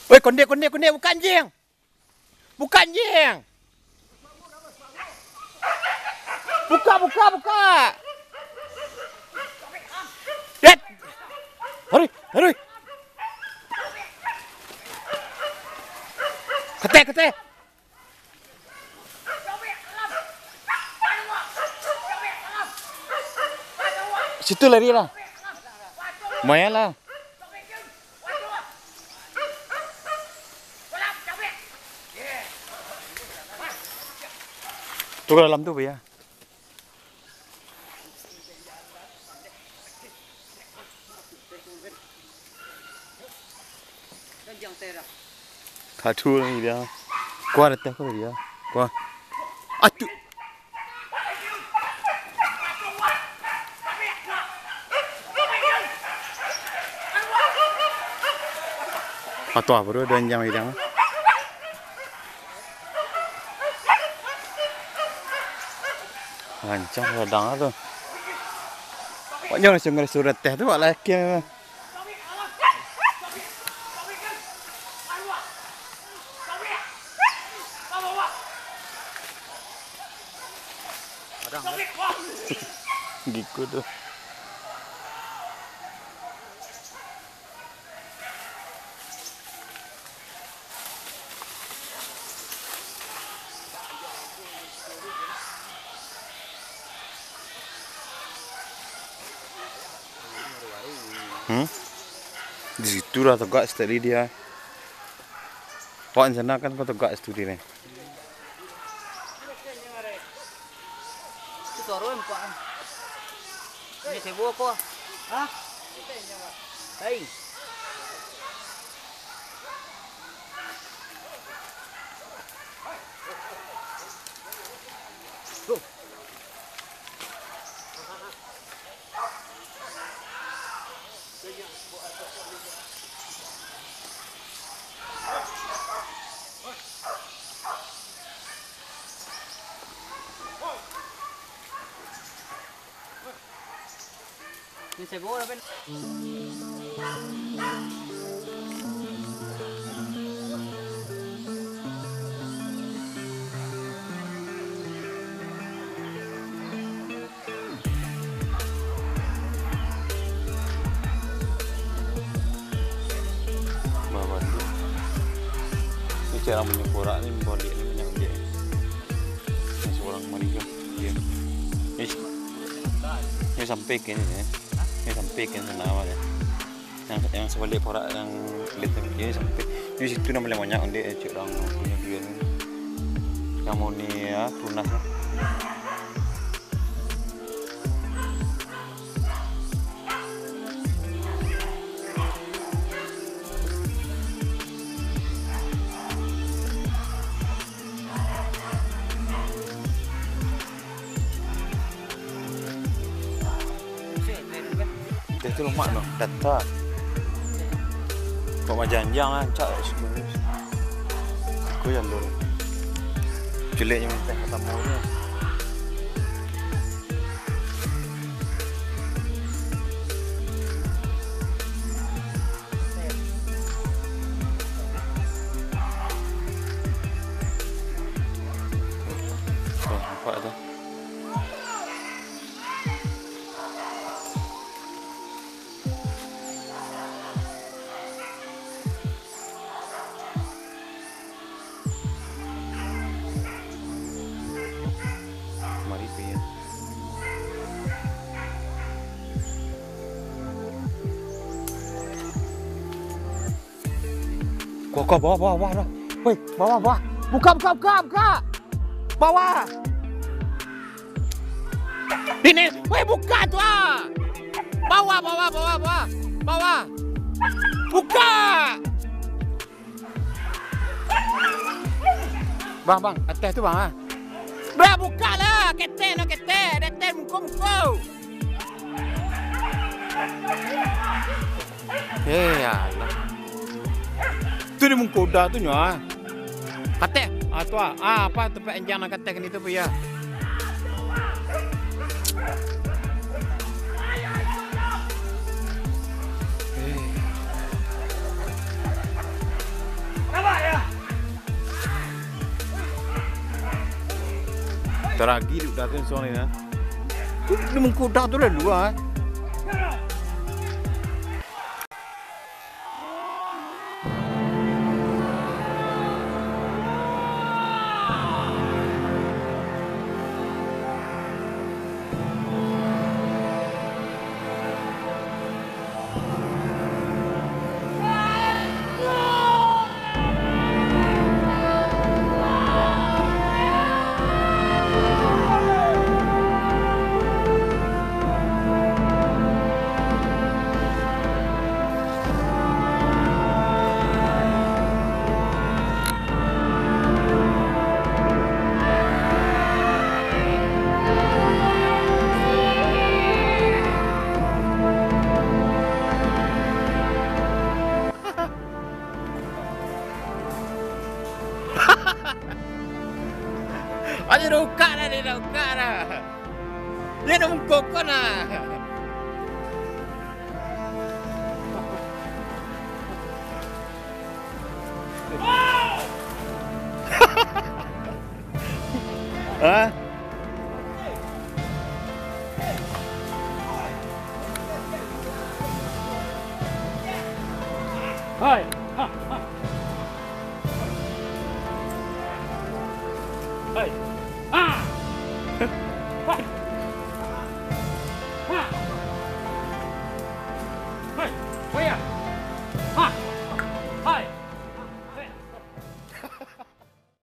Woi, konde, bukan anjing. Bukan anjing. Buka. Dad. Hurry. Kete. Situ lari lah. Lumayan lah. Tu ke dalam tu ya. Kacau ni dia. Kuat ada kau dia. Kuat. Atu. Atau apa tu dan jam ini. Lancang sedang tu. Banyak orang surat teh tu buat lagi. Giku tu. Di situ lah tegak studi dia. Pak sana kan kau tegak studi ni. Turun Pak. Ini sibuk apa? Hah? Hei. Ini sibuk apa? Cara menyekorak ni balik ni banyak dia. Seorang mereka dia. Ni sampai ke ni Ni sampai ke sana awak Yang sebalik porak yang lihat ni sampai. Di situ nama yang banyak dia orang punya dia ni. Kamu ni ya tunas. Itu lemak no, data. Kau janjang lah, cak sebenarnya. Aku yang dulu. Jeleknya minta kata mau ni. Nampak tu. Kau bawah dah. Woi, bawah. Buka. Bawah. Ini, woi buka tu ah. Bawah. Buka. Bang, atas tu bang ah. Bang, buka lah. Keten. Keten muka. Allah. Tu ni mengkoda tu nyoa. Kate, tu apa tempat enjang nak kate kan itu ya. Teragi duk datang soalnya ni. Lu mengkuda tu lah luar. Aja ruka dah dia ruka dah. Dia dah mengkokon lah. Hah? Hai. Hai. Ah!